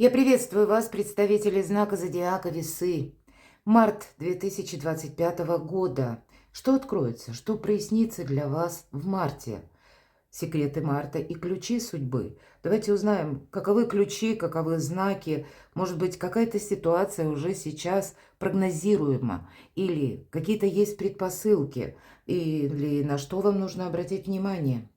Я приветствую вас, представители знака зодиака Весы. Март 2025 года. Что откроется, что прояснится для вас в марте? Секреты марта и ключи судьбы. Давайте узнаем, каковы ключи, каковы знаки. Может быть, какая-то ситуация уже сейчас прогнозируема. Или какие-то есть предпосылки. Или на что вам нужно обратить внимание.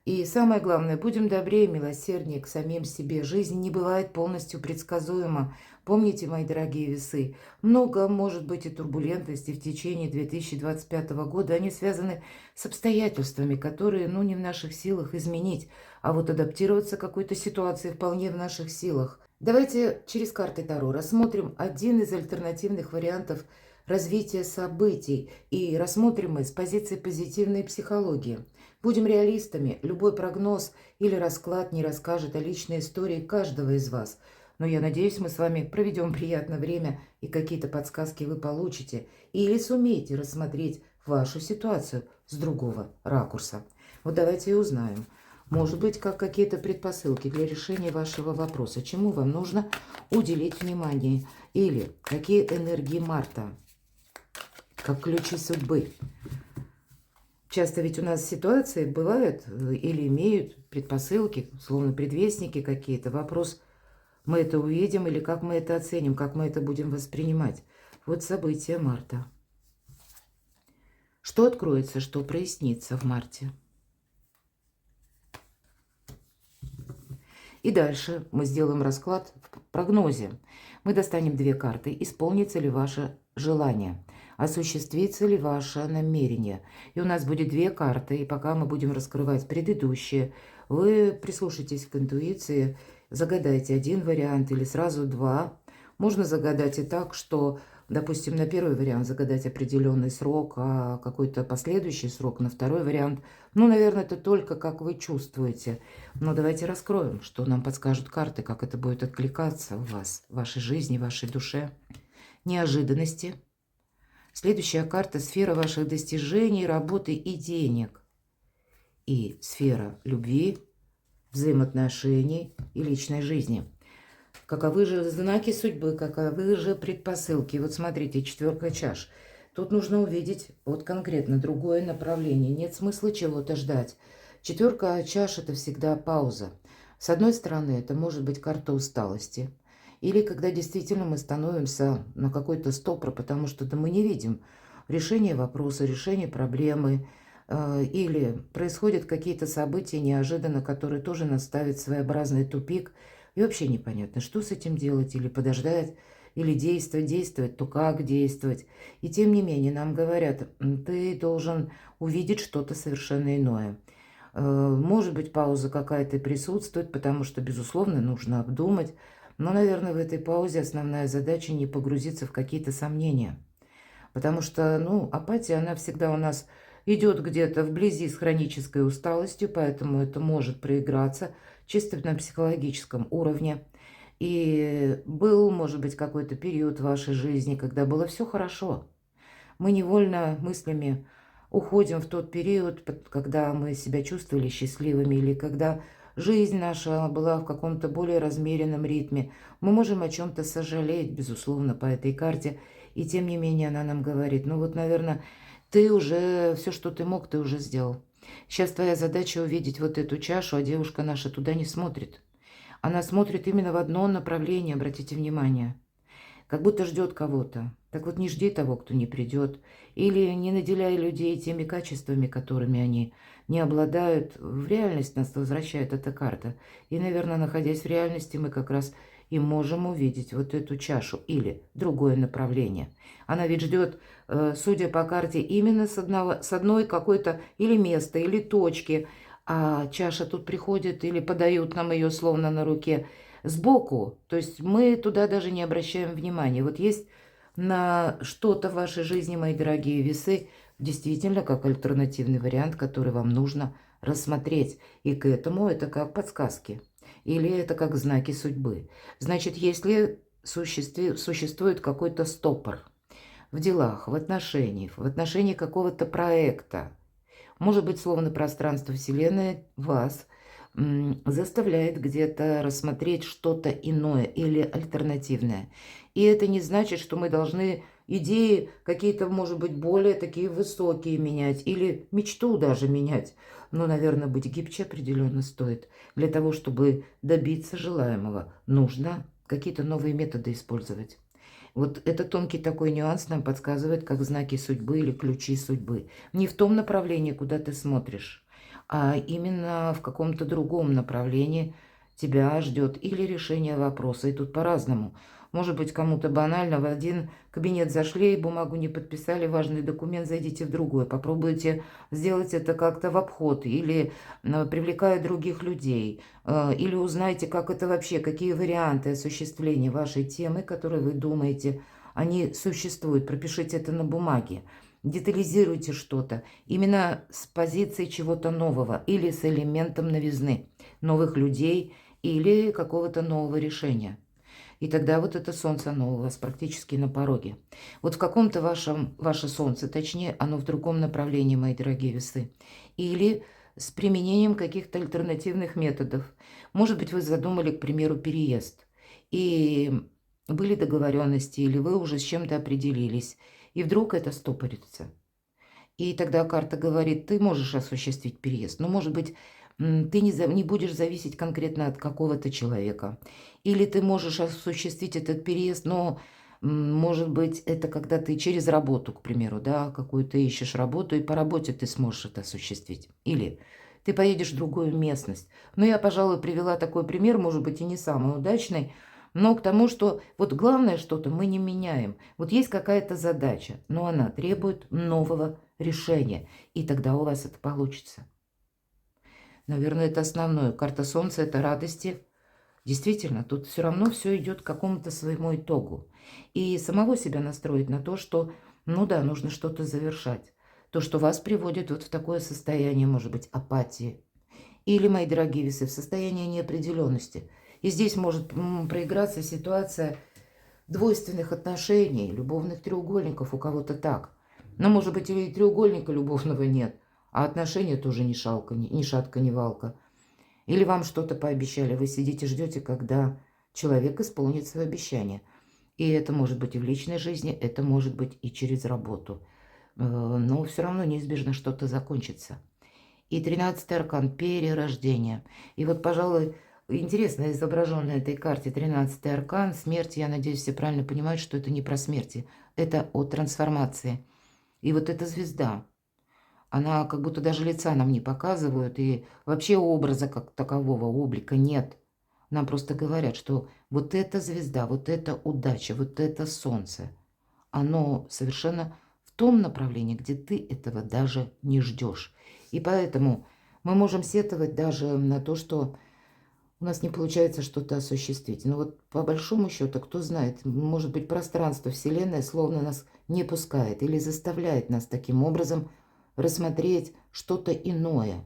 И самое главное, будем добрее и милосерднее к самим себе. Жизнь не бывает полностью предсказуема. Помните, мои дорогие весы, много может быть и турбулентности в течение 2025 года. Они связаны с обстоятельствами, которые, не в наших силах изменить. А вот адаптироваться к какой-то ситуации вполне в наших силах. Давайте через карты Таро рассмотрим один из альтернативных вариантов развития событий. И рассмотрим мы с позиции позитивной психологии. Будем реалистами, любой прогноз или расклад не расскажет о личной истории каждого из вас. Но я надеюсь, мы с вами проведем приятное время и какие-то подсказки вы получите. Или сумеете рассмотреть вашу ситуацию с другого ракурса. Вот давайте и узнаем. Может быть, как какие-то предпосылки для решения вашего вопроса. Чему вам нужно уделить внимание? Или какие энергии Марта, как ключи судьбы. Часто ведь у нас ситуации бывают или имеют предпосылки, словно предвестники какие-то. Вопрос, мы это увидим или как мы это оценим, как мы это будем воспринимать. Вот события марта. Что откроется, что прояснится в марте? И дальше мы сделаем расклад в прогнозе. Мы достанем две карты. Исполнится ли ваше желание? Осуществится ли ваше намерение? И у нас будет две карты. И пока мы будем раскрывать предыдущие, вы прислушайтесь к интуиции, загадайте один вариант или сразу два. Можно загадать и так, что, допустим, на первый вариант загадать определенный срок, а какой-то последующий срок на второй вариант. Наверное, это только как вы чувствуете. Но давайте раскроем, что нам подскажут карты, как это будет откликаться у вас, в вашей жизни, в вашей душе. Неожиданности. Следующая карта – сфера ваших достижений, работы и денег. И сфера любви, взаимоотношений и личной жизни. Каковы же знаки судьбы, каковы же предпосылки? Вот смотрите, четверка чаш. Тут нужно увидеть вот конкретно другое направление. Нет смысла чего-то ждать. Четверка чаш – это всегда пауза. С одной стороны, это может быть карта усталости. Или когда действительно мы становимся на какой-то стопор, потому что мы не видим решение вопроса, решение проблемы. Или происходят какие-то события неожиданно, которые тоже нас ставят в своеобразный тупик. И вообще непонятно, что с этим делать, или подождать, или действовать, то как действовать. И тем не менее нам говорят, ты должен увидеть что-то совершенно иное. Может быть, пауза какая-то присутствует, потому что, безусловно, нужно обдумать. Но, наверное, в этой паузе основная задача не погрузиться в какие-то сомнения. Потому что, апатия, она всегда у нас идет где-то вблизи с хронической усталостью, поэтому это может проиграться чисто на психологическом уровне. И был, может быть, какой-то период в вашей жизни, когда было все хорошо. Мы невольно мыслями уходим в тот период, когда мы себя чувствовали счастливыми, или когда жизнь наша была в каком-то более размеренном ритме. Мы можем о чем-то сожалеть, безусловно, по этой карте. И тем не менее она нам говорит, наверное, ты уже, все, что ты мог, ты уже сделал. Сейчас твоя задача увидеть вот эту чашу, а девушка наша туда не смотрит. Она смотрит именно в одно направление, обратите внимание. Как будто ждет кого-то. Так вот не жди того, кто не придет. Или не наделяй людей теми качествами, которыми они не обладают. В реальность нас возвращает эта карта. И, наверное, находясь в реальности, мы как раз и можем увидеть вот эту чашу или другое направление. Она ведь ждет, судя по карте, именно с одной какой-то или места, или точки. А чаша тут приходит или подают нам ее словно на руке сбоку. То есть мы туда даже не обращаем внимания. Вот есть на что-то в вашей жизни, мои дорогие весы, действительно как альтернативный вариант, который вам нужно рассмотреть. И к этому это как подсказки. Или это как знаки судьбы. Значит, если существует какой-то стопор в делах, в отношении какого-то проекта, может быть, словно пространство Вселенной вас заставляет где-то рассмотреть что-то иное или альтернативное. И это не значит, что мы должны идеи какие-то, может быть, более такие высокие менять или мечту даже менять. Но, наверное, быть гибче определенно стоит. Для того, чтобы добиться желаемого, нужно какие-то новые методы использовать. Вот этот тонкий такой нюанс нам подсказывает, как знаки судьбы или ключи судьбы. Не в том направлении, куда ты смотришь, а именно в каком-то другом направлении тебя ждет или решение вопроса. И тут по-разному. Может быть, кому-то банально в один кабинет зашли, бумагу не подписали, важный документ, зайдите в другой. Попробуйте сделать это как-то в обход или привлекая других людей. Или узнайте, как это вообще, какие варианты осуществления вашей темы, которые вы думаете, они существуют. Пропишите это на бумаге. Детализируйте что-то именно с позиции чего-то нового или с элементом новизны, новых людей или какого-то нового решения. И тогда вот это солнце, оно у вас практически на пороге. Вот в каком-то ваше солнце, точнее, оно в другом направлении, мои дорогие весы. Или с применением каких-то альтернативных методов. Может быть, вы задумали, к примеру, переезд. И были договоренности, или вы уже с чем-то определились. И вдруг это стопорится. И тогда карта говорит, ты можешь осуществить переезд, но, может быть, ты не будешь зависеть конкретно от какого-то человека. Или ты можешь осуществить этот переезд, но, может быть, это когда ты через работу, к примеру, да, какую-то ищешь работу, и по работе ты сможешь это осуществить. Или ты поедешь в другую местность. Но я, пожалуй, привела такой пример, может быть, и не самый удачный, но к тому, что вот главное что-то мы не меняем. Вот есть какая-то задача, но она требует нового решения, и тогда у вас это получится. Наверное, это основное. Карта Солнца – это радости. Действительно, тут все равно все идет к какому-то своему итогу. И самого себя настроить на то, что, ну да, нужно что-то завершать. То, что вас приводит вот в такое состояние, может быть, апатии. Или, мои дорогие весы, в состоянии неопределенности. И здесь может проиграться ситуация двойственных отношений, любовных треугольников у кого-то так. Но, может быть, и треугольника любовного нет, а отношения тоже ни шалка, ни шатка, ни валка. Или вам что-то пообещали, вы сидите, ждете, когда человек исполнит свое обещание. И это может быть и в личной жизни, это может быть и через работу. Но все равно неизбежно что-то закончится. И 13-й аркан – перерождение. И вот, пожалуй, интересно изображен на этой карте 13-й аркан. Смерть, я надеюсь, все правильно понимают, что это не про смерть, это о трансформации. И вот эта звезда, она как будто даже лица нам не показывают, и вообще образа как такового, облика нет. Нам просто говорят, что вот эта звезда, вот эта удача, вот это солнце, оно совершенно в том направлении, где ты этого даже не ждешь. И поэтому мы можем сетовать даже на то, что у нас не получается что-то осуществить. Но вот по большому счету, кто знает, может быть, пространство Вселенной словно нас не пускает или заставляет нас таким образом рассмотреть что-то иное,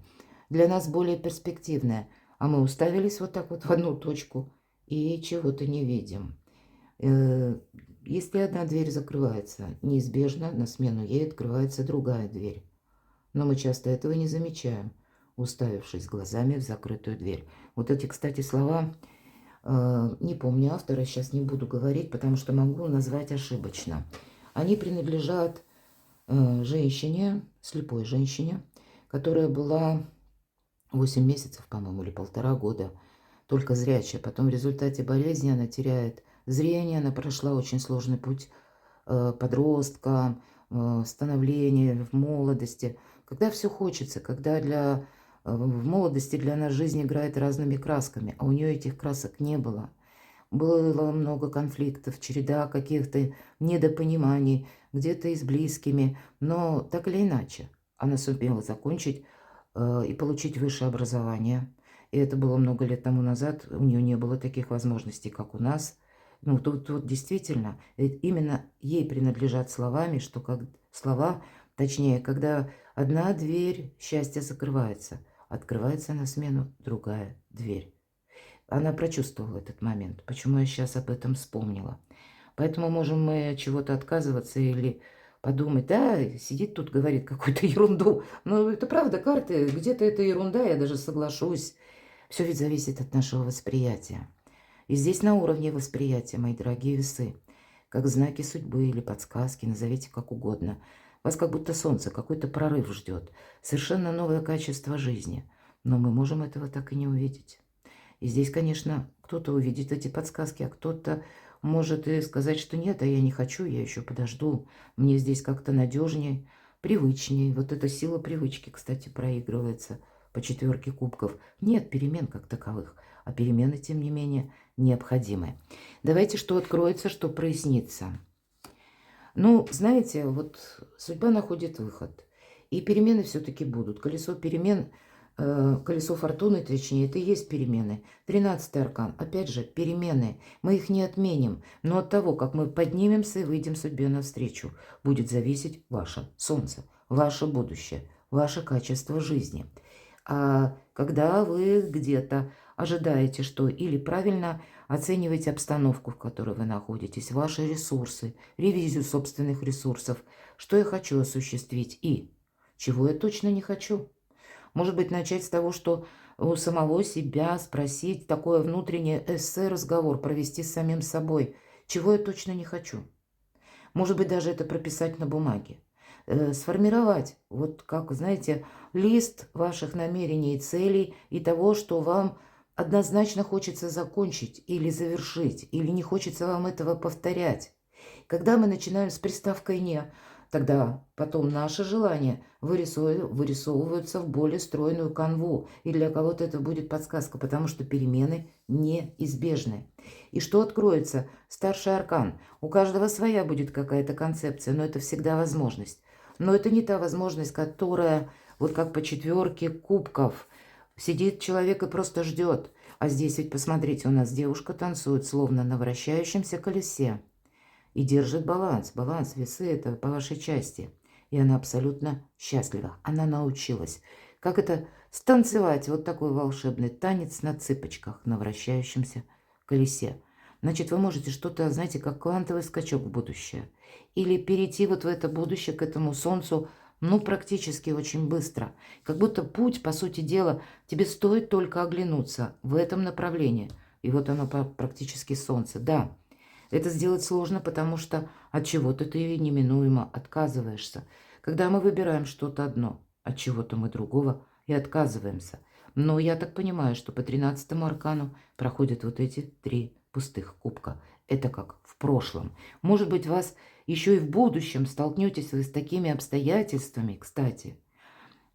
для нас более перспективное. А мы уставились вот так вот в одну точку и чего-то не видим. Если одна дверь закрывается, неизбежно на смену ей открывается другая дверь. Но мы часто этого не замечаем, уставившись глазами в закрытую дверь. Вот эти, кстати, слова, не помню автора, сейчас не буду говорить, потому что могу назвать ошибочно. Они принадлежат женщине, слепой женщине, которая была 8 месяцев, по-моему, или 1,5 года, только зрячая. Потом в результате болезни она теряет зрение, она прошла очень сложный путь подростка, становления в молодости. Когда все хочется, когда в молодости для нас жизнь играет разными красками, а у нее этих красок не было. Было много конфликтов, череда каких-то недопониманий, где-то и с близкими, но так или иначе она сумела закончить и получить высшее образование. И это было много лет тому назад, у нее не было таких возможностей, как у нас. Ну, тут действительно, именно ей принадлежат слова, точнее, когда одна дверь счастья закрывается, открывается на смену другая дверь. Она прочувствовала этот момент. Почему я сейчас об этом вспомнила? Поэтому можем мы от чего-то отказываться или подумать, да, сидит тут, говорит какую-то ерунду. Но это правда, карты, где-то это ерунда, я даже соглашусь. Все ведь зависит от нашего восприятия. И здесь на уровне восприятия, мои дорогие весы, как знаки судьбы или подсказки, назовите как угодно. Вас как будто солнце, какой-то прорыв ждет, совершенно новое качество жизни. Но мы можем этого так и не увидеть. И здесь, конечно, кто-то увидит эти подсказки, а кто-то может и сказать, что нет, а я не хочу, я еще подожду. Мне здесь как-то надежнее, привычнее. Вот эта сила привычки, кстати, проигрывается по 4 кубков. Нет перемен как таковых, а перемены, тем не менее, необходимы. Давайте, что откроется, что прояснится. Ну, знаете, вот судьба находит выход. И перемены все-таки будут. Колесо перемен, колесо фортуны, точнее, это и есть перемены. 13-й аркан, опять же, перемены. Мы их не отменим. Но от того, как мы поднимемся и выйдем судьбе навстречу, будет зависеть ваше солнце, ваше будущее, ваше качество жизни. А когда вы где-то ожидаете, что или правильно оцениваете обстановку, в которой вы находитесь, ваши ресурсы, ревизию собственных ресурсов, что я хочу осуществить и чего я точно не хочу. Может быть, начать с того, что у самого себя спросить, такое внутреннее эссе-разговор провести с самим собой, чего я точно не хочу. Может быть, даже это прописать на бумаге. Сформировать, вот как, знаете, лист ваших намерений и целей и того, что вам однозначно хочется закончить или завершить, или не хочется вам этого повторять. Когда мы начинаем с приставкой «не», тогда потом наши желания вырисовываются в более стройную канву. И для кого-то это будет подсказка, потому что перемены неизбежны. И что откроется? Старший аркан. У каждого своя будет какая-то концепция, но это всегда возможность. Но это не та возможность, которая, вот как по 4 кубков, сидит человек и просто ждет. А здесь ведь, посмотрите, у нас девушка танцует, словно на вращающемся колесе. И держит баланс. Баланс, весы – это по вашей части. И она абсолютно счастлива. Она научилась. Как это станцевать вот такой волшебный танец на цыпочках, на вращающемся колесе. Значит, вы можете что-то, знаете, как квантовый скачок в будущее. Или перейти вот в это будущее, к этому солнцу, ну, практически очень быстро. Как будто путь, по сути дела, тебе стоит только оглянуться в этом направлении. И вот оно практически солнце. Да, это сделать сложно, потому что от чего-то ты неминуемо отказываешься. Когда мы выбираем что-то одно, от чего-то мы другого и отказываемся. Но я так понимаю, что по 13-му аркану проходят вот эти 3 пустых кубка. Это как в прошлом. Может быть, вас еще и в будущем столкнетесь вы с такими обстоятельствами. Кстати,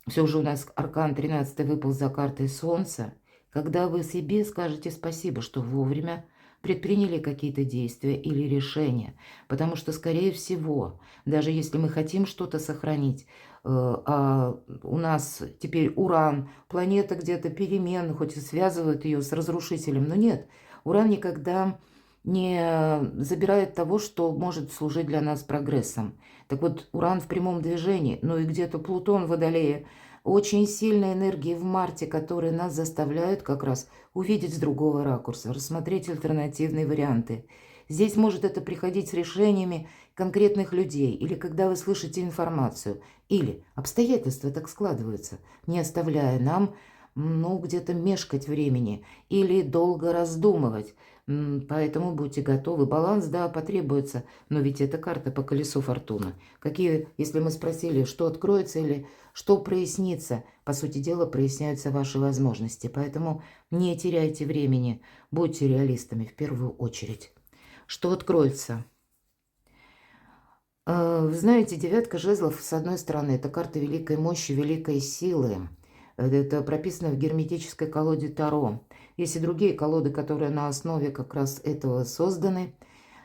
все же у нас аркан 13 выпал за картой Солнца. Когда вы себе скажете спасибо, что вовремя предприняли какие-то действия или решения. Потому что, скорее всего, даже если мы хотим что-то сохранить, а у нас теперь Уран, планета где-то перемен, хоть и связывают ее с разрушителем, но нет, Уран никогда не забирает того, что может служить для нас прогрессом. Так вот, Уран в прямом движении, ну и где-то Плутон в Водолее, очень сильные энергии в марте, которые нас заставляют как раз увидеть с другого ракурса, рассмотреть альтернативные варианты. Здесь может это приходить с решениями конкретных людей, или когда вы слышите информацию, или обстоятельства так складываются, не оставляя нам, ну, где-то мешкать времени или долго раздумывать. Поэтому будьте готовы. Баланс, да, потребуется, но ведь это карта по колесу фортуны. Какие, если мы спросили, что откроется или что прояснится, по сути дела, проясняются ваши возможности. Поэтому не теряйте времени, будьте реалистами в первую очередь. Что откроется? Вы знаете, 9 жезлов, с одной стороны, это карта великой мощи, великой силы. Это прописано в герметической колоде Таро. Есть и другие колоды, которые на основе как раз этого созданы.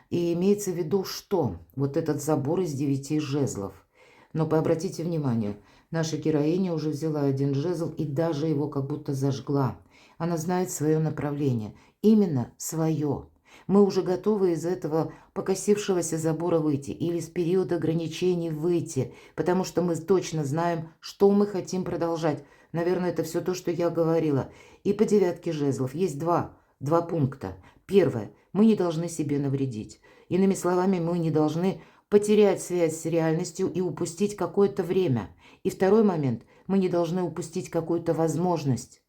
И имеется в виду, что вот этот забор из 9 жезлов. Но обратите внимание, наша героиня уже взяла 1 жезл и даже его как будто зажгла. Она знает свое направление, именно свое. Мы уже готовы из этого покосившегося забора выйти или с периода ограничений выйти, потому что мы точно знаем, что мы хотим продолжать. Наверное, это все то, что я говорила. И по 9 жезлов есть два пункта. Первое. Мы не должны себе навредить. Иными словами, мы не должны потерять связь с реальностью и упустить какое-то время. И второй момент. Мы не должны упустить какую-то возможность.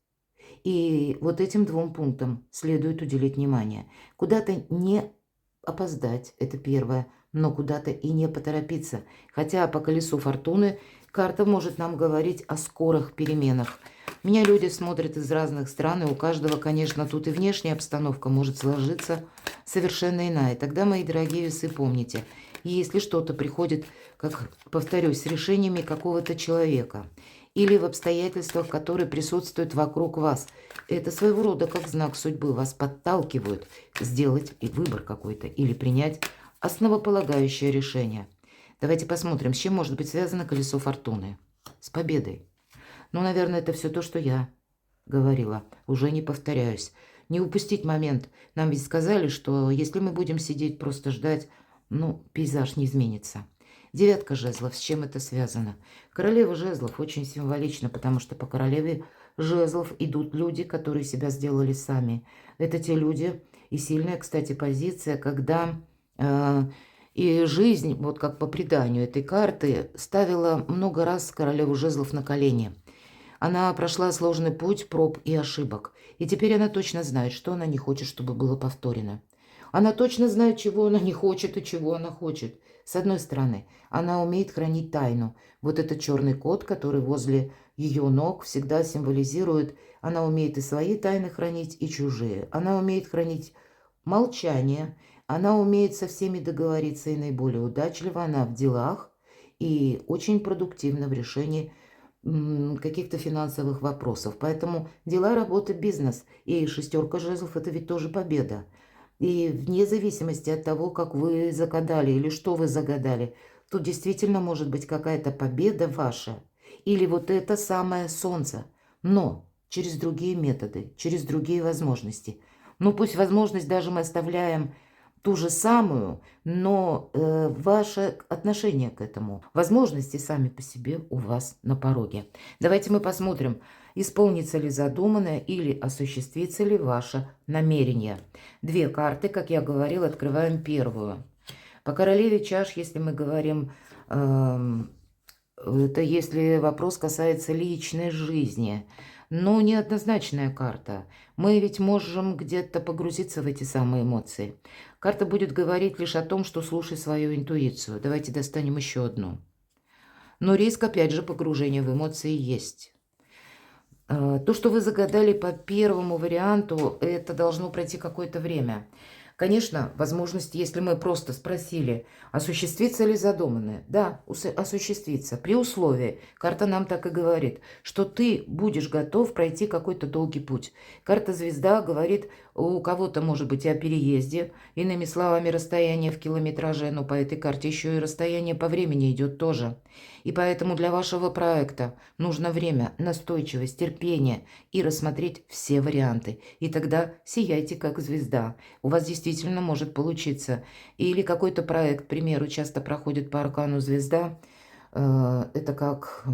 И вот этим двум пунктам следует уделить внимание. Куда-то не опоздать, это первое, но куда-то и не поторопиться. Хотя по колесу фортуны карта может нам говорить о скорых переменах. Меня люди смотрят из разных стран, и у каждого, конечно, тут и внешняя обстановка может сложиться совершенно иная. Тогда, мои дорогие весы, помните, если что-то приходит, как повторюсь, с решениями какого-то человека или в обстоятельствах, которые присутствуют вокруг вас, это своего рода как знак судьбы, вас подталкивают сделать и выбор какой-то или принять основополагающее решение. Давайте посмотрим, с чем может быть связано колесо фортуны. С победой. Ну, наверное, это все то, что я говорила. Уже не повторяюсь. Не упустить момент. Нам ведь сказали, что если мы будем сидеть, просто ждать, ну, пейзаж не изменится. Девятка жезлов. С чем это связано? Королева жезлов очень символично, потому что по королеве жезлов идут люди, которые себя сделали сами. Это те люди, и сильная, кстати, позиция, когда и жизнь, вот как по преданию этой карты, ставила много раз королеву жезлов на колени. Она прошла сложный путь проб и ошибок, и теперь она точно знает, что она не хочет, чтобы было повторено. Она точно знает, чего она не хочет и чего она хочет. С одной стороны, она умеет хранить тайну. Вот этот черный кот, который возле ее ног всегда символизирует, она умеет и свои тайны хранить, и чужие. Она умеет хранить молчание, она умеет со всеми договориться, и наиболее удачлива она в делах и очень продуктивна в решении каких-то финансовых вопросов. Поэтому дела, работа, бизнес. И шестерка жезлов – это ведь тоже победа. И вне зависимости от того, как вы загадали или что вы загадали, тут действительно может быть какая-то победа ваша. Или вот это самое солнце. Но через другие методы, через другие возможности. Ну пусть возможность даже мы оставляем ту же самую, но ваше отношение к этому, возможности сами по себе у вас на пороге. Давайте мы посмотрим, исполнится ли задуманное или осуществится ли ваше намерение. Две карты, как я говорила, открываем первую. По королеве чаш, если мы говорим, это если вопрос касается личной жизни. Но неоднозначная карта. Мы ведь можем где-то погрузиться в эти самые эмоции. Карта будет говорить лишь о том, что слушай свою интуицию. Давайте достанем еще одну. Но риск, опять же, погружения в эмоции есть. То, что вы загадали по первому варианту, это должно пройти какое-то время. Конечно, возможность, если мы просто спросили, осуществится ли задуманное. Да, осуществится. При условии, карта нам так и говорит, что ты будешь готов пройти какой-то долгий путь. Карта звезда говорит у кого-то, может быть, и о переезде. Иными словами, расстояние в километраже, но по этой карте еще и расстояние по времени идет тоже. И поэтому для вашего проекта нужно время, настойчивость, терпение и рассмотреть все варианты. И тогда сияйте как звезда. У вас действительно может получиться. Или какой-то проект, к примеру, часто проходит по аркану звезда. Это как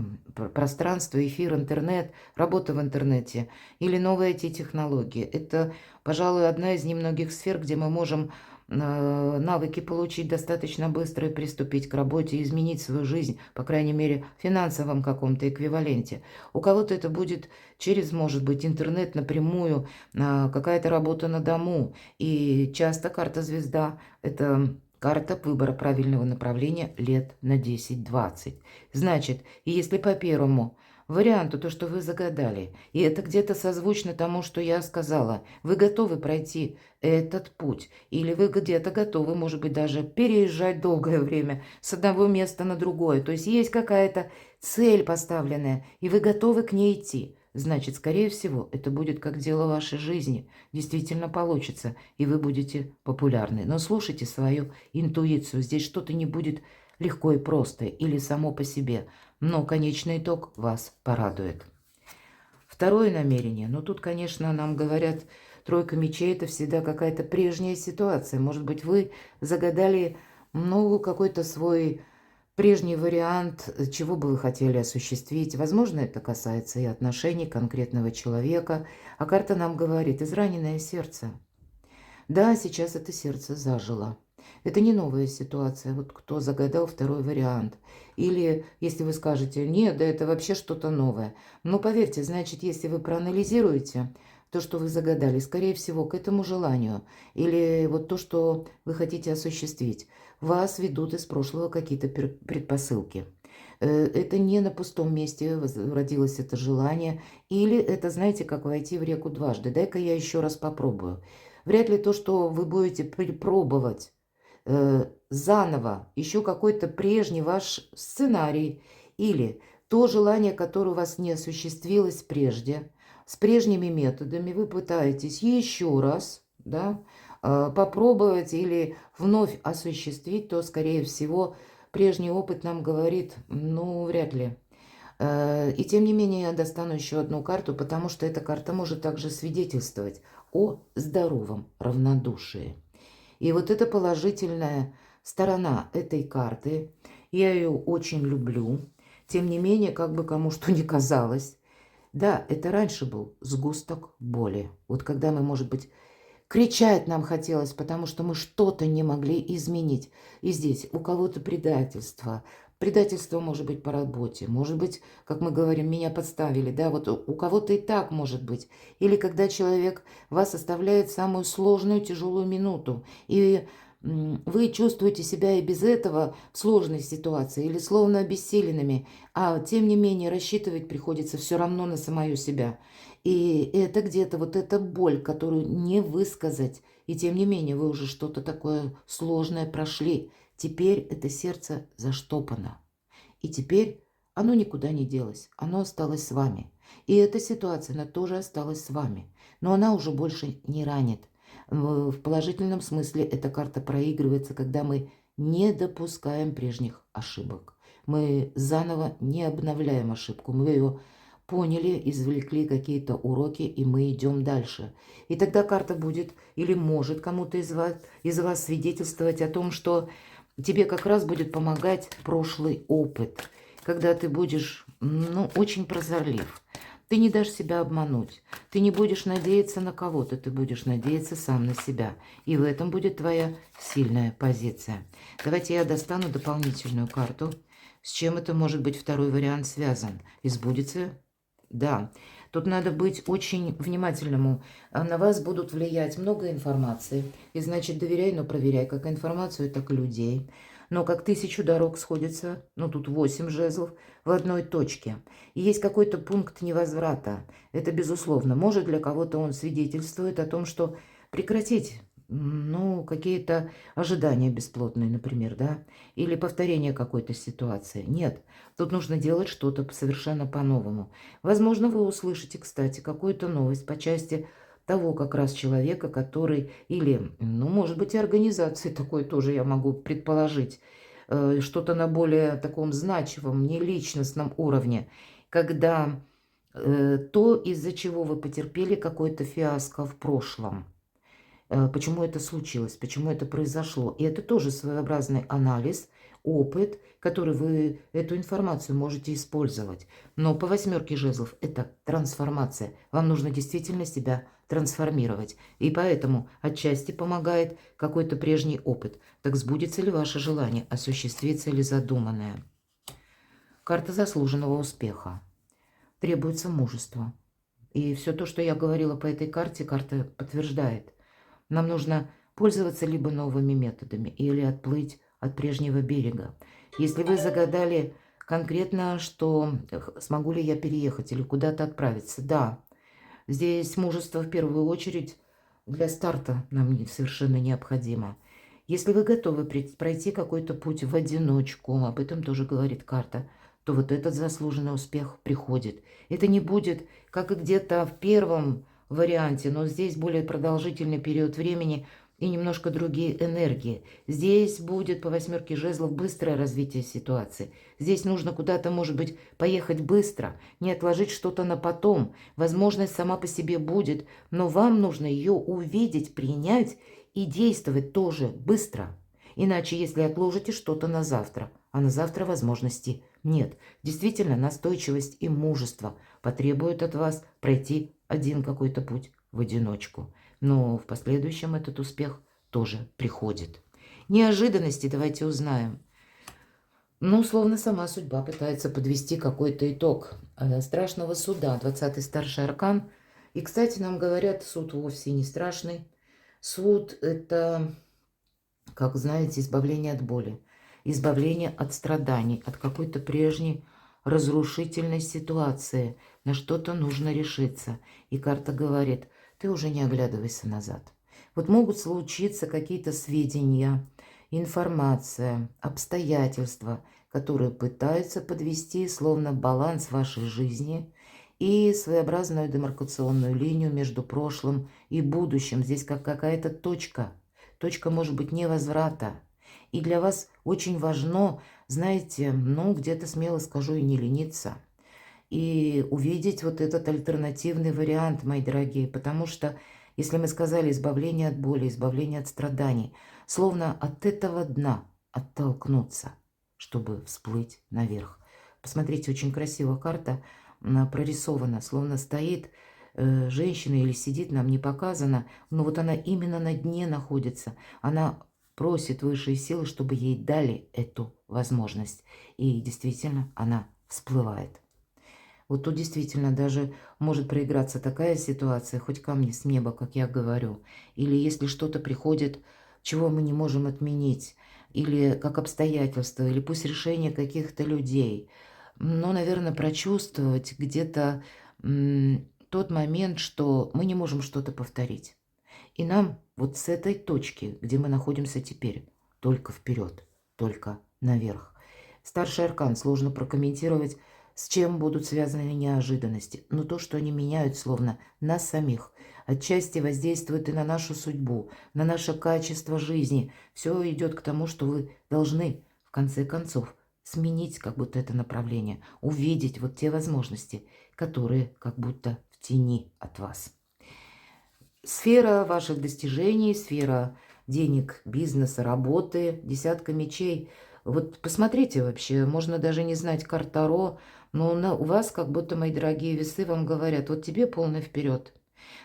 пространство, эфир, интернет, работа в интернете или новые IT-технологии. Это, пожалуй, одна из немногих сфер, где мы можем навыки получить достаточно быстро и приступить к работе, изменить свою жизнь, по крайней мере, в финансовом каком-то эквиваленте. У кого-то это будет через, может быть, интернет напрямую, какая-то работа на дому. И часто карта звезда – это карта выбора правильного направления лет на 10-20. Значит, если по первому варианту, то, что вы загадали, и это где-то созвучно тому, что я сказала, вы готовы пройти этот путь, или вы где-то готовы, может быть, даже переезжать долгое время с одного места на другое, то есть есть какая-то цель поставленная, и вы готовы к ней идти, значит, скорее всего, это будет как дело вашей жизни, действительно получится, и вы будете популярны. Но слушайте свою интуицию, здесь что-то не будет легко и просто, или само по себе, но конечный итог вас порадует. Второе намерение. Ну, тут, конечно, нам говорят, тройка мечей – это всегда какая-то прежняя ситуация. Может быть, вы загадали, ну, какой-то свой прежний вариант, чего бы вы хотели осуществить. Возможно, это касается и отношений конкретного человека. А карта нам говорит – израненное сердце. Да, сейчас это сердце зажило. Это не новая ситуация. Вот кто загадал второй вариант. Или если вы скажете, нет, да это вообще что-то новое. Но поверьте, значит, если вы проанализируете то, что вы загадали, скорее всего, к этому желанию, или вот то, что вы хотите осуществить, вас ведут из прошлого какие-то предпосылки. Это не на пустом месте родилось это желание, или это, знаете, как войти в реку дважды. Дай-ка я еще раз попробую. Вряд ли то, что вы будете пробовать заново еще какой-то прежний ваш сценарий или то желание, которое у вас не осуществилось прежде, с прежними методами, вы пытаетесь еще раз, да, попробовать или вновь осуществить, то, скорее всего, прежний опыт нам говорит, ну, вряд ли. И тем не менее я достану еще одну карту, потому что эта карта может также свидетельствовать о здоровом равнодушии. И вот эта положительная сторона этой карты, я ее очень люблю. Тем не менее, как бы кому что ни казалось, да, это раньше был сгусток боли. Вот когда мы, может быть, кричать нам хотелось, потому что мы что-то не могли изменить. И здесь у кого-то предательство. Предательство может быть по работе, может быть, как мы говорим, меня подставили, да, вот у кого-то и так может быть. Или когда человек вас оставляет в самую сложную, тяжелую минуту, и вы чувствуете себя и без этого в сложной ситуации или словно обессиленными, а тем не менее рассчитывать приходится все равно на самую себя. И это где-то вот эта боль, которую не высказать, и тем не менее вы уже что-то такое сложное прошли. Теперь это сердце заштопано. И теперь оно никуда не делось, оно осталось с вами. И эта ситуация, она тоже осталась с вами. Но она уже больше не ранит. В положительном смысле эта карта проигрывается, когда мы не допускаем прежних ошибок. Мы заново не обновляем ошибку, мы ее поняли, извлекли какие-то уроки, и мы идем дальше. И тогда карта будет или может кому-то из вас свидетельствовать о том, что тебе как раз будет помогать прошлый опыт, когда ты будешь, ну, очень прозорлив. Ты не дашь себя обмануть. Ты не будешь надеяться на кого-то, ты будешь надеяться сам на себя. И в этом будет твоя сильная позиция. Давайте я достану дополнительную карту. С чем это может быть второй вариант связан? И сбудется? Да. Тут надо быть очень внимательному. На вас будут влиять много информации. И значит, доверяй, но проверяй как информацию, так и людей. Но как 1000 дорог сходится, ну тут 8 жезлов, в одной точке. И есть какой-то пункт невозврата. Это безусловно. Может, для кого-то он свидетельствует о том, что прекратить, ну, какие-то ожидания бесплотные, например, да, или повторение какой-то ситуации. Нет, тут нужно делать что-то совершенно по-новому. Возможно, вы услышите, кстати, какую-то новость по части того как раз человека, который, или, ну, может быть, и организации такой тоже я могу предположить, что-то на более таком значимом, не личностном уровне, когда то, из-за чего вы потерпели какой-то фиаско в прошлом, почему это случилось, почему это произошло. И это тоже своеобразный анализ, опыт, который вы эту информацию можете использовать. Но по 8 жезлов это трансформация. Вам нужно действительно себя трансформировать. И поэтому отчасти помогает какой-то прежний опыт. Так сбудется ли ваше желание, осуществится ли задуманное? Карта заслуженного успеха. Требуется мужество. И все то, что я говорила по этой карте, карта подтверждает. Нам нужно пользоваться либо новыми методами, или отплыть от прежнего берега. Если вы загадали конкретно, что смогу ли я переехать или куда-то отправиться, да, здесь мужество в первую очередь для старта нам совершенно необходимо. Если вы готовы пройти какой-то путь в одиночку, об этом тоже говорит карта, то вот этот заслуженный успех приходит. Это не будет, как и где-то в первом варианте, но здесь более продолжительный период времени и немножко другие энергии. Здесь будет по 8 жезлов быстрое развитие ситуации. Здесь нужно куда-то, может быть, поехать быстро, не отложить что-то на потом. Возможность сама по себе будет, но вам нужно ее увидеть, принять и действовать тоже быстро. Иначе, если отложите что-то на завтра, а на завтра возможности нет. Действительно, настойчивость и мужество потребуют от вас пройти один какой-то путь в одиночку. Но в последующем этот успех тоже приходит. Неожиданности давайте узнаем. Ну, словно сама судьба пытается подвести какой-то итог страшного суда, 20-й старший аркан. И, кстати, нам говорят, суд вовсе не страшный. Суд – это, как знаете, избавление от боли, избавление от страданий, от какой-то прежней разрушительной ситуации. На что-то нужно решиться. И карта говорит, ты уже не оглядывайся назад. Вот могут случиться какие-то сведения, информация, обстоятельства, которые пытаются подвести словно баланс вашей жизни и своеобразную демаркационную линию между прошлым и будущим. Здесь как какая-то точка. Точка может быть невозврата. И для вас очень важно, знаете, ну, где-то смело скажу и не лениться. И увидеть вот этот альтернативный вариант, мои дорогие. Потому что, если мы сказали избавление от боли, избавление от страданий, словно от этого дна оттолкнуться, чтобы всплыть наверх. Посмотрите, очень красивая карта прорисована, словно стоит женщина или сидит, нам не показано, но вот она именно на дне находится. Она просит высшие силы, чтобы ей дали эту возможность. И действительно, она всплывает. Вот тут действительно даже может проиграться такая ситуация, хоть камни с неба, как я говорю. Или если что-то приходит, чего мы не можем отменить, или как обстоятельства, или пусть решение каких-то людей. Но, наверное, прочувствовать где-то тот момент, что мы не можем что-то повторить. И нам вот с этой точки, где мы находимся теперь, только вперед, только наверх. Старший аркан сложно прокомментировать, с чем будут связаны неожиданности, но то, что они меняют словно нас самих, отчасти воздействует и на нашу судьбу, на наше качество жизни. Все идет к тому, что вы должны, в конце концов, сменить как будто это направление, увидеть вот те возможности, которые как будто в тени от вас. Сфера ваших достижений, сфера денег, бизнеса, работы, десятка мечей. Вот посмотрите вообще, можно даже не знать карт Таро, но у вас как будто, мои дорогие весы, вам говорят, вот тебе полный вперед.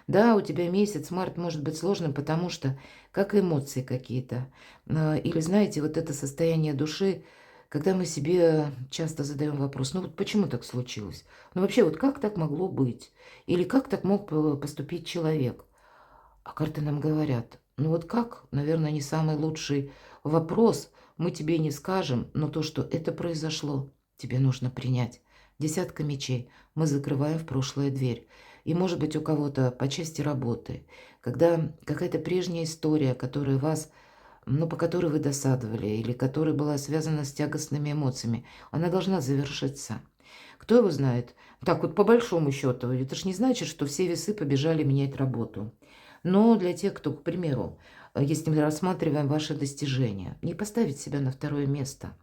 Да, у тебя месяц, март может быть сложным, потому что как эмоции какие-то. Или, знаете, вот это состояние души, когда мы себе часто задаем вопрос, ну вот почему так случилось? Ну вообще, вот как так могло быть? Или как так мог поступить человек? А карты нам говорят, ну вот как, наверное, не самый лучший вопрос, мы тебе не скажем, но то, что это произошло, тебе нужно принять. Десятка мечей, мы закрываем в прошлое дверь. И может быть у кого-то по части работы, когда какая-то прежняя история, которая вас, ну, по которой вы досадовали, или которая была связана с тягостными эмоциями, она должна завершиться. Кто его знает? Так вот, по большому счету, это ж не значит, что все весы побежали менять работу. Но для тех, кто, к примеру, если мы рассматриваем ваши достижения, не поставить себя на второе место.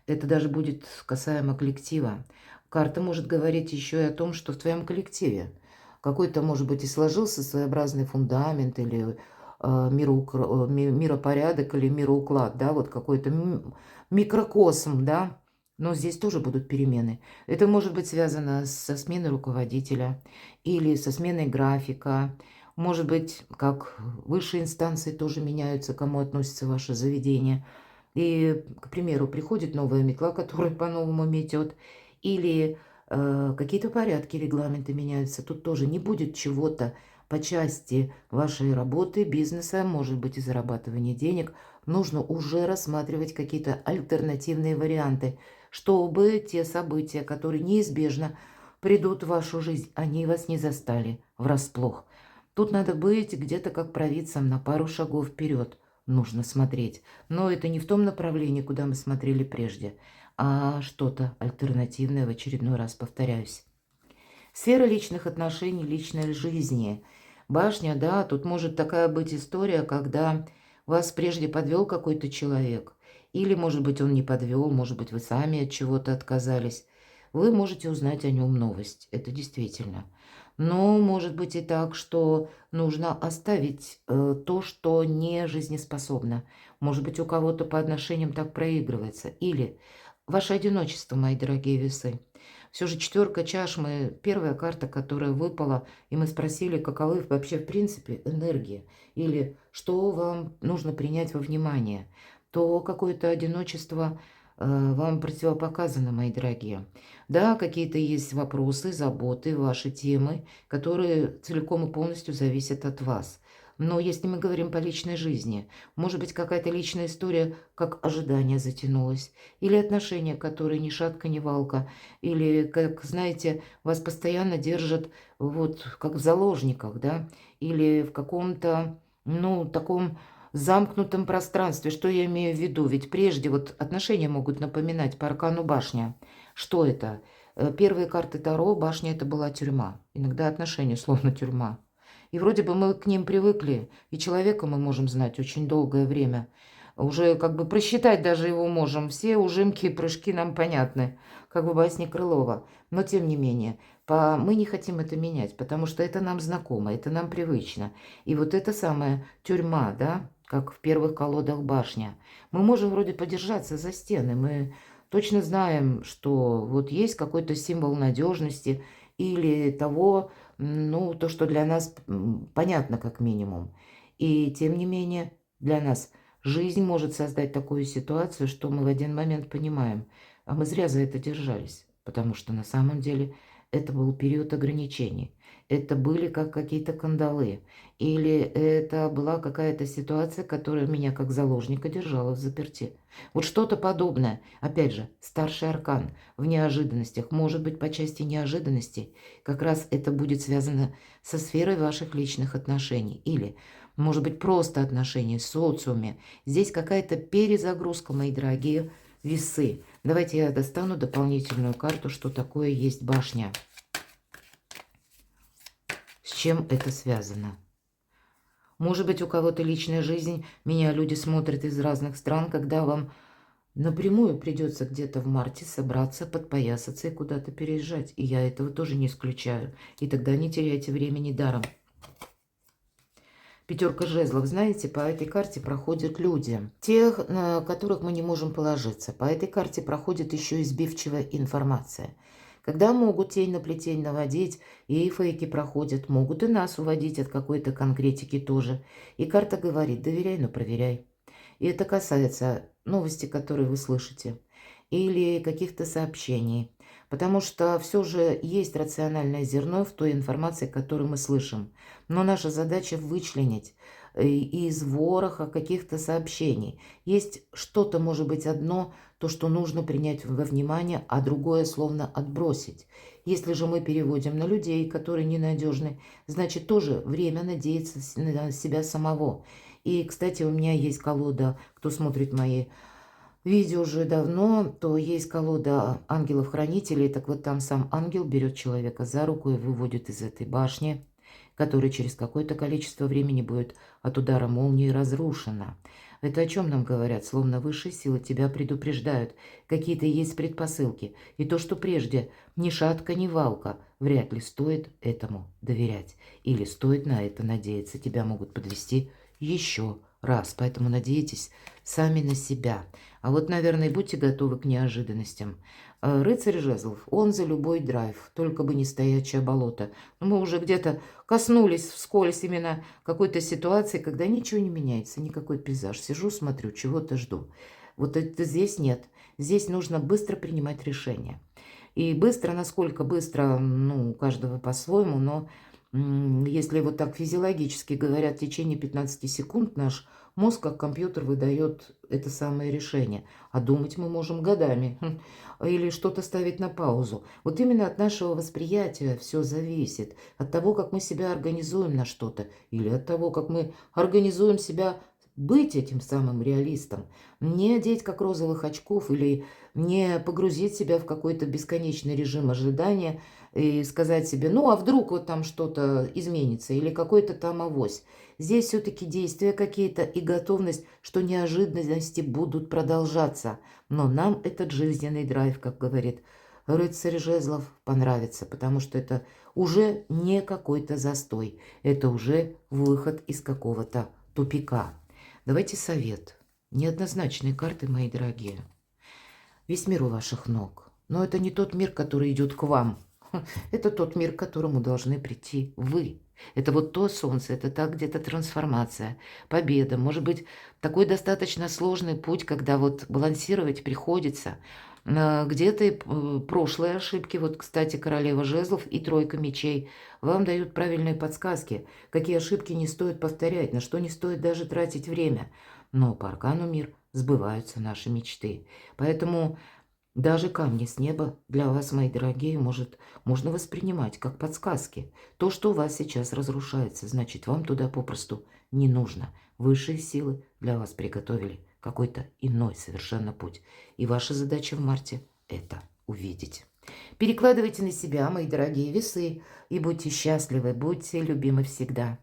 Это даже будет касаемо коллектива. Карта может говорить еще и о том, что в твоем коллективе какой-то, может быть, и сложился своеобразный фундамент или миропорядок или мироуклад, да, вот какой-то микрокосм, да, но здесь тоже будут перемены. Это может быть связано со сменой руководителя или со сменой графика. Может быть, как высшие инстанции тоже меняются, к кому относится ваше заведение. И, к примеру, приходит новая метла, которая по-новому метет, или какие-то порядки, регламенты меняются. Тут тоже не будет чего-то по части вашей работы, бизнеса, может быть, и зарабатывания денег. Нужно уже рассматривать какие-то альтернативные варианты, чтобы те события, которые неизбежно придут в вашу жизнь, они вас не застали врасплох. Тут надо быть где-то как провидцам на пару шагов вперед. Нужно смотреть. Но это не в том направлении, куда мы смотрели прежде, а что-то альтернативное, в очередной раз повторяюсь. Сфера личных отношений, личной жизни. Башня, да, тут может такая быть история, когда вас прежде подвел какой-то человек. Или, может быть, он не подвел, может быть, вы сами от чего-то отказались. Вы можете узнать о нем новость. Это действительно. Но может быть и так, что нужно оставить то, что не жизнеспособно. Может быть, у кого-то по отношениям так проигрывается. Или ваше одиночество, мои дорогие весы. Все же четверка чаш, мы первая карта, которая выпала, и мы спросили, каковы вообще в принципе энергии, или что вам нужно принять во внимание. то какое-то одиночество вам противопоказано, мои дорогие. Да, какие-то есть вопросы, заботы, ваши темы, которые целиком и полностью зависят от вас. Но если мы говорим по личной жизни, может быть, какая-то личная история, как ожидание затянулось, или отношения, которые ни шатка, ни валка, или, как, знаете, вас постоянно держат вот как в заложниках, да, или в каком-то, ну, таком замкнутом пространстве. Что я имею в виду? Ведь прежде вот отношения могут напоминать по аркану башня. Что это? Первые карты Таро, башня это была тюрьма. Иногда отношения словно тюрьма. И вроде бы мы к ним привыкли, и человека мы можем знать очень долгое время. Уже как бы просчитать даже его можем. Все ужимки и прыжки нам понятны, как в басне Крылова. Но тем не менее, мы не хотим это менять, потому что это нам знакомо, это нам привычно. И вот это самая тюрьма, да, как в первых колодах башня. Мы можем вроде подержаться за стены, мы точно знаем, что вот есть какой-то символ надежности или того, ну, то, что для нас понятно как минимум. И тем не менее, для нас жизнь может создать такую ситуацию, что мы в один момент понимаем, а мы зря за это держались, потому что на самом деле это был период ограничений. Это были как какие-то кандалы. Или это была какая-то ситуация, которая меня как заложника держала в заперти. Вот что-то подобное. Опять же, старший аркан в неожиданностях. Может быть, по части неожиданностей как раз это будет связано со сферой ваших личных отношений. Или, может быть, просто отношений в социуме. Здесь какая-то перезагрузка, мои дорогие весы. Давайте я достану дополнительную карту, что такое есть башня. С чем это связано? Может быть, у кого-то личная жизнь, меня люди смотрят из разных стран, когда вам напрямую придется где-то в марте собраться, подпоясаться и куда-то переезжать. И я этого тоже не исключаю. И тогда не теряйте времени даром. Пятерка жезлов, знаете, по этой карте проходят люди, тех, на которых мы не можем положиться. По этой карте проходит еще избивчивая информация. Когда могут тень на плетень наводить, и фейки проходят, могут и нас уводить от какой-то конкретики тоже. И карта говорит, доверяй, но проверяй. И это касается новости, которые вы слышите, или каких-то сообщений. Потому что все же есть рациональное зерно в той информации, которую мы слышим. Но наша задача вычленить из вороха каких-то сообщений. Есть что-то, может быть, одно, то, что нужно принять во внимание, а другое словно отбросить. Если же мы переводим на людей, которые ненадежны, значит, тоже время надеяться на себя самого. И, кстати, у меня есть колода, кто смотрит мои видео уже давно, то есть колода ангелов-хранителей. Так вот там сам ангел берет человека за руку и выводит из этой башни, которая через какое-то количество времени будет от удара молнии разрушена. Это о чем нам говорят? Словно высшие силы тебя предупреждают. Какие-то есть предпосылки. И то, что прежде ни шатка, ни валка, вряд ли стоит этому доверять. Или стоит на это надеяться. Тебя могут подвести еще раз. Поэтому надейтесь сами на себя. А вот, наверное, будьте готовы к неожиданностям. Рыцарь жезлов, он за любой драйв, только бы не стоячее болото. Мы уже где-то коснулись вскользь именно какой-то ситуации, когда ничего не меняется, никакой пейзаж. Сижу, смотрю, чего-то жду. Вот это здесь нет. Здесь нужно быстро принимать решения. И быстро, насколько быстро, ну, у каждого по-своему, но если вот так физиологически говорят, в течение 15 секунд наш мозг, как компьютер, выдает это самое решение. А думать мы можем годами. Или что-то ставить на паузу. Вот именно от нашего восприятия все зависит. От того, как мы себя организуем на что-то. Или от того, как мы организуем себя быть этим самым реалистом. Не одеть как розовых очков или не погрузить себя в какой-то бесконечный режим ожидания и сказать себе, ну а вдруг вот там что-то изменится или какой-то там авось. Здесь все-таки действия какие-то и готовность, что неожиданности будут продолжаться. Но нам этот жизненный драйв, как говорит рыцарь жезлов, понравится, потому что это уже не какой-то застой, это уже выход из какого-то тупика. Давайте совет. Неоднозначные карты, мои дорогие. Весь мир у ваших ног. Но это не тот мир, который идет к вам. Это тот мир, к которому должны прийти вы. Это вот то солнце, это та где-то трансформация, победа. Может быть, такой достаточно сложный путь, когда вот балансировать приходится. Где-то и прошлые ошибки, вот, кстати, королева жезлов и тройка мечей, вам дают правильные подсказки, какие ошибки не стоит повторять, на что не стоит даже тратить время. Но по аркану мир сбываются наши мечты. Поэтому даже камни с неба для вас, мои дорогие, можно воспринимать как подсказки. То, что у вас сейчас разрушается, значит, вам туда попросту не нужно. Высшие силы для вас приготовили какой-то иной совершенно путь. И ваша задача в марте – это увидеть. Перекладывайте на себя, мои дорогие весы, и будьте счастливы, будьте любимы всегда.